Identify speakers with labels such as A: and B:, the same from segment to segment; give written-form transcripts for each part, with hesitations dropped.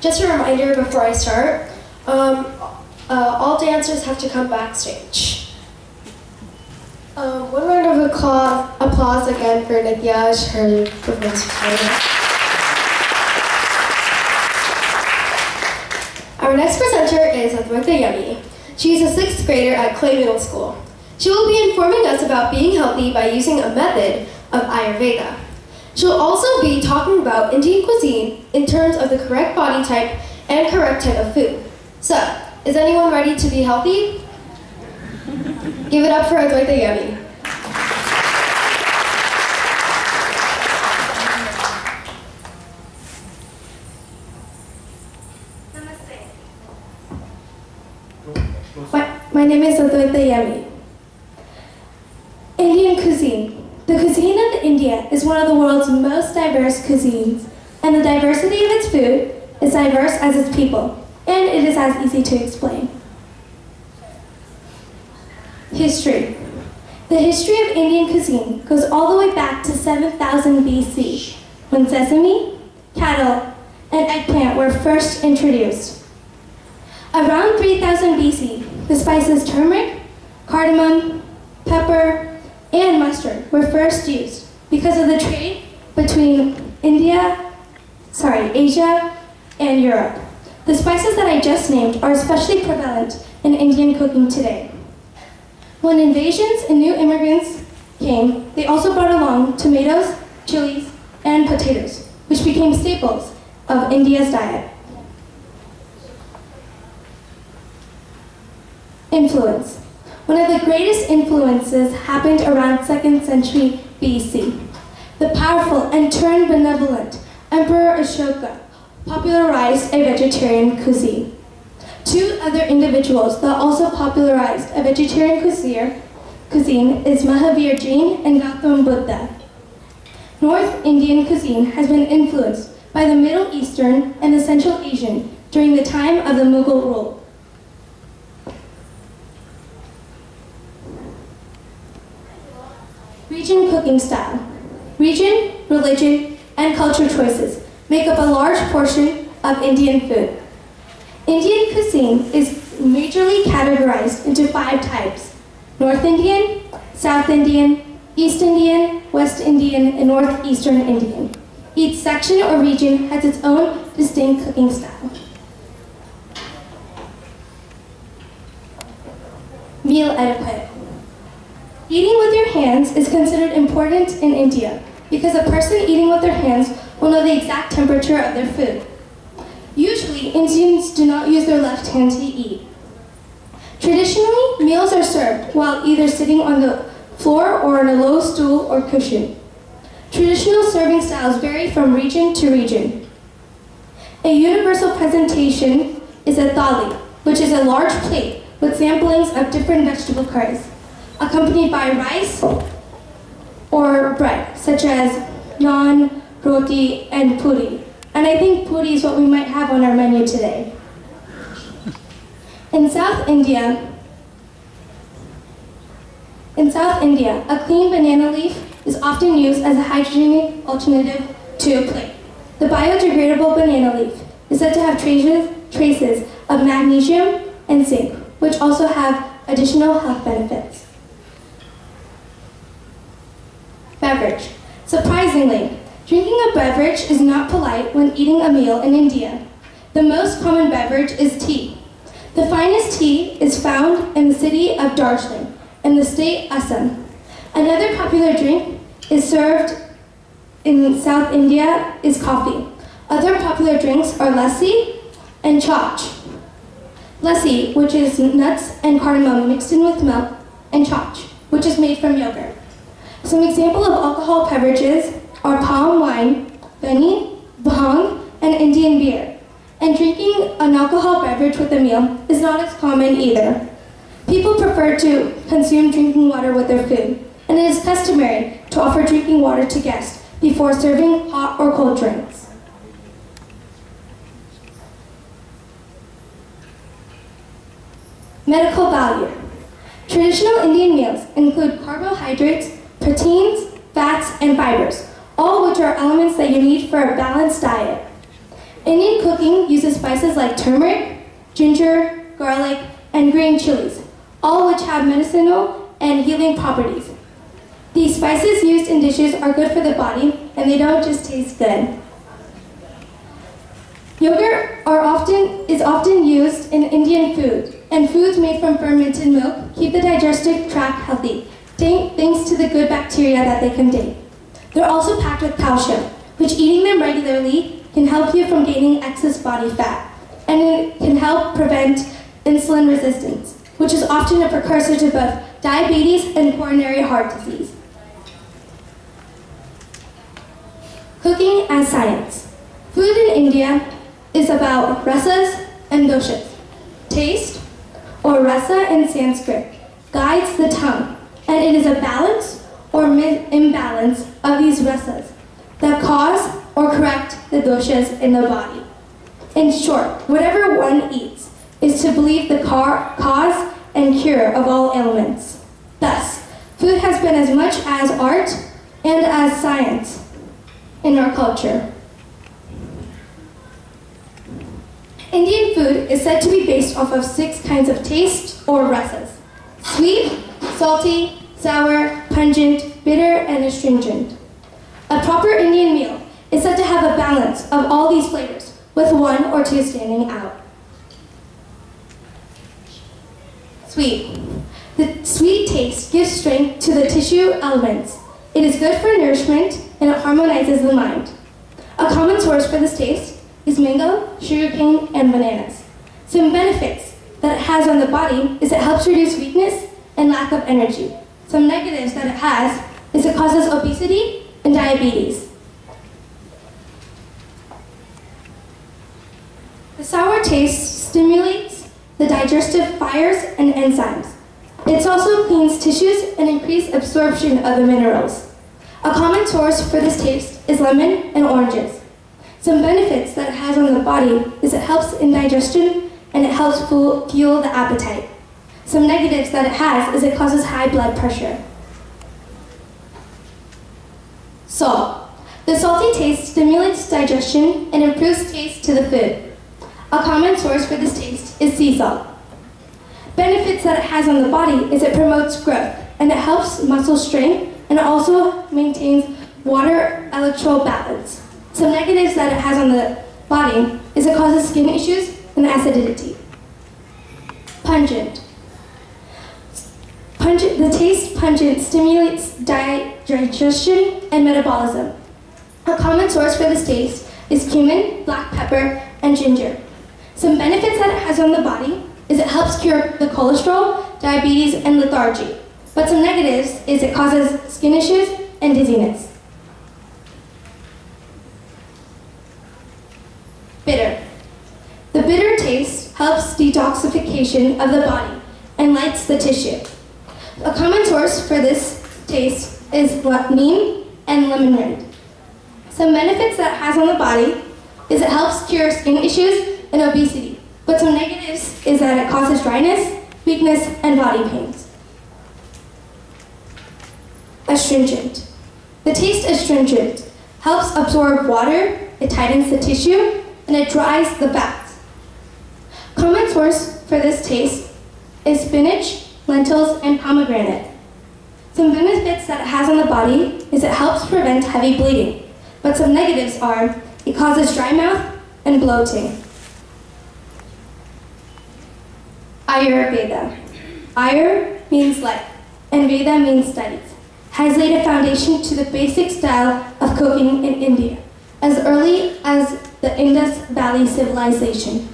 A: Just a reminder before I start, all dancers have to come backstage. One round of applause again for Nitya. Her performance was great. Our next presenter is Advaita Yami. She is a 6th grader at Clay Middle School. She will be informing us about being healthy by using a method of Ayurveda. She'll also be talking about Indian cuisine in terms of the correct body type and correct type of food. So, is anyone ready to be healthy? Give it up for Advaita Yami. My name is Advaita Yami. Indian cuisine. The cuisine of India is one of the world's most diverse cuisines, and the diversity of its food is diverse as its people, and it is as easy to explain. History. The history of Indian cuisine goes all the way back to 7000 BC, when sesame, cattle, and eggplant were first introduced. Around 3000 BC, the spices turmeric, cardamom, pepper, and mustard were first used because of the trade between Asia and Europe. The spices that I just named are especially prevalent in Indian cooking today. When invasions and new immigrants came, they also brought along tomatoes, chilies, and potatoes, which became staples of India's diet. Influence. One of the greatest influences happened around 2nd century BC. The powerful and turned benevolent Emperor Ashoka popularized a vegetarian cuisine. 2 other individuals that also popularized a vegetarian cuisine is Mahavir Jain and Gautam Buddha. North Indian cuisine has been influenced by the Middle Eastern and the Central Asian during the time of the Mughal rule. Region cooking style. Region, religion, and culture choices make up a large portion of Indian food. Indian cuisine is majorly categorized into 5 types: North Indian, South Indian, East Indian, West Indian, and Northeastern Indian. Each section or region has its own distinct cooking style. Meal etiquette. Eating with your hands is considered important in India because a person eating with their hands will know the exact temperature of their food. Usually, Indians do not use their left hand to eat. Traditionally, meals are served while either sitting on the floor or on a low stool or cushion. Traditional serving styles vary from region to region. A universal presentation is a thali, which is a large plate with samplings of different vegetable curries, accompanied by rice or bread, such as naan, roti, and puri. And I think puri is what we might have on our menu today. In South India, a clean banana leaf is often used as a hygienic alternative to a plate. The biodegradable banana leaf is said to have traces of magnesium and zinc, which also have additional health benefits. Beverage. Surprisingly, drinking a beverage is not polite when eating a meal in India. The most common beverage is tea. The finest tea is found in the city of Darjeeling, in the state Assam. Another popular drink is served in South India is coffee. Other popular drinks are lassi and chach. Lassi, which is nuts and cardamom mixed in with milk, and chach, which is made from yogurt. Some examples of alcohol beverages are palm wine, beni, bhang, and Indian beer. And drinking an alcohol beverage with a meal is not as common either. People prefer to consume drinking water with their food, and it is customary to offer drinking water to guests before serving hot or cold drinks. Medical value. Traditional Indian meals include carbohydrates, proteins, fats, and fibers, all which are elements that you need for a balanced diet. Indian cooking uses spices like turmeric, ginger, garlic, and green chilies, all which have medicinal and healing properties. These spices used in dishes are good for the body, and they don't just taste good. Yogurt is often used in Indian food, and foods made from fermented milk keep the digestive tract healthy, thanks to the good bacteria that they contain. They're also packed with calcium, which eating them regularly can help you from gaining excess body fat, and it can help prevent insulin resistance, which is often a precursor to both diabetes and coronary heart disease. Cooking as science. Food in India is about rasas and doshas. Taste, or rasa in Sanskrit, guides the tongue, and it is a balance or imbalance of these rasas that cause or correct the doshas in the body. In short, whatever one eats is to believe the cause and cure of all ailments. Thus, food has been as much as art and as science in our culture. Indian food is said to be based off of 6 kinds of taste or rasas: sweet, salty, sour, pungent, bitter, and astringent. A proper Indian meal is said to have a balance of all these flavors, with 1 or 2 standing out. Sweet. The sweet taste gives strength to the tissue elements. It is good for nourishment, and it harmonizes the mind. A common source for this taste is mango, sugarcane, and bananas. Some benefits that it has on the body is it helps reduce weakness and lack of energy. Some negatives that it has is it causes obesity and diabetes. The sour taste stimulates the digestive fires and enzymes. It also cleans tissues and increases absorption of the minerals. A common source for this taste is lemon and oranges. Some benefits that it has on the body is it helps in digestion and it helps fuel the appetite. Some negatives that it has is it causes high blood pressure. Salt. The salty taste stimulates digestion and improves taste to the food. A common source for this taste is sea salt. Benefits that it has on the body is it promotes growth and it helps muscle strength, and it also maintains water electrolyte balance. Some negatives that it has on the body is it causes skin issues and acidity. Pungent. The taste pungent stimulates digestion and metabolism. A common source for this taste is cumin, black pepper, and ginger. Some benefits that it has on the body is it helps cure the cholesterol, diabetes, and lethargy. But some negatives is it causes skin issues and dizziness. Bitter. The bitter taste helps detoxification of the body and lights the tissue. A common source for this taste is neem and lemon rind. Some benefits that it has on the body is it helps cure skin issues and obesity, but some negatives is that it causes dryness, weakness, and body pains. Astringent. The taste astringent helps absorb water, it tightens the tissue, and it dries the fats. Common source for this taste is spinach, lentils, and pomegranate. Some benefits that it has on the body is it helps prevent heavy bleeding, but some negatives are it causes dry mouth and bloating. Ayurveda. Ayur means life, and Veda means studies. Has laid a foundation to the basic style of cooking in India, as early as the Indus Valley civilization.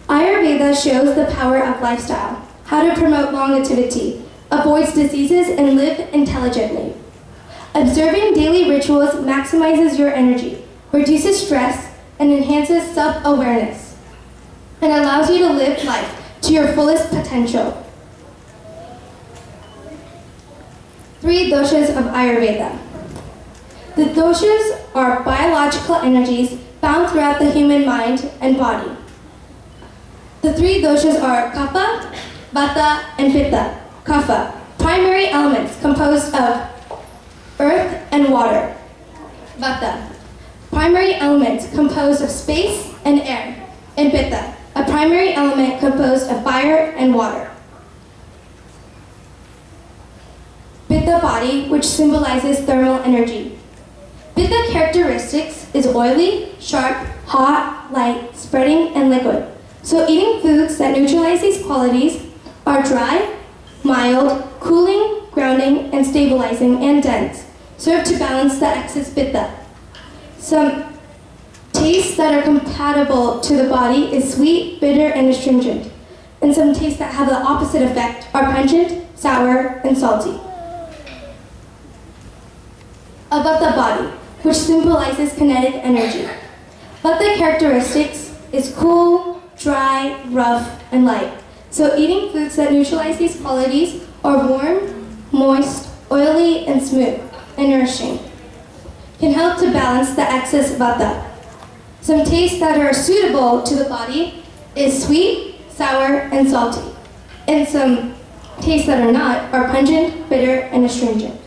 A: Ayurveda shows the power of lifestyle, how to promote longevity, avoids diseases, and live intelligently. Observing daily rituals maximizes your energy, reduces stress, and enhances self-awareness, and allows you to live life to your fullest potential. 3 doshas of Ayurveda. The doshas are biological energies found throughout the human mind and body. The 3 doshas are Kapha, Vata, and Pitta. Kapha, primary elements composed of earth and water. Vata, primary element composed of space and air, and Pitta, a primary element composed of fire and water. Pitta body, which symbolizes thermal energy. Pitta characteristics is oily, sharp, hot, light, spreading, and liquid. So eating foods that neutralize these qualities are dry, mild, cooling, grounding, and stabilizing, and dense, serve to balance the excess Pitta. Some tastes that are compatible to the body is sweet, bitter, and astringent. And some tastes that have the opposite effect are pungent, sour, and salty. About the body, which symbolizes kinetic energy. But the characteristics is cool, dry, rough, and light. So eating foods that neutralize these qualities are warm, moist, oily, and smooth, and nourishing. Can help to balance the excess vata. Some tastes that are suitable to the body is sweet, sour, and salty. And some tastes that are not are pungent, bitter, and astringent.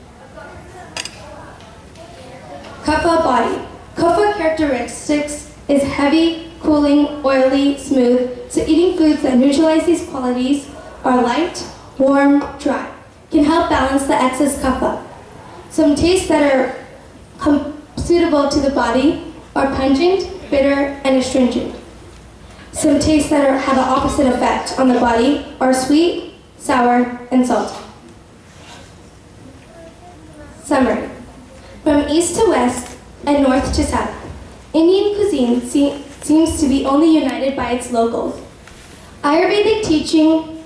A: Kapha body. Kapha characteristics is heavy, cooling, oily, smooth. So eating foods that neutralize these qualities are light, warm, dry. Can help balance the excess kapha. Some tastes that are suitable to the body are pungent, bitter, and astringent. Some tastes that have an opposite effect on the body are sweet, sour, and salty. Summary. From east to west and north to south, Indian cuisine seems to be only united by its locals. Ayurvedic teaching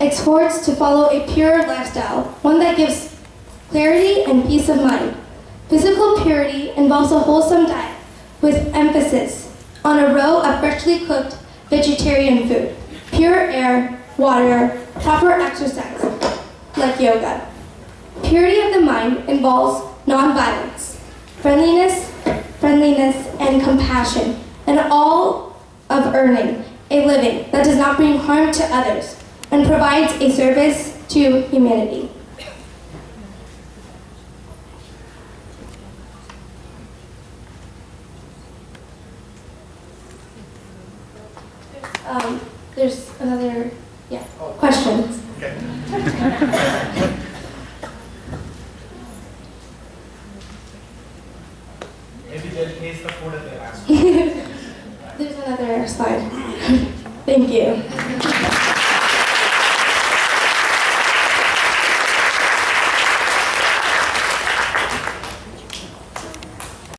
A: exhorts to follow a pure lifestyle, one that gives clarity and peace of mind. Physical purity involves a wholesome diet with emphasis on a row of freshly cooked vegetarian food, pure air, water, proper exercise, like yoga. Purity of the mind involves non-violence, friendliness, and compassion, and all of earning a living that does not bring harm to others and provides a service to humanity. There's another, questions.
B: Okay. Maybe they'll taste the food at the last.
A: There's another slide. Thank you.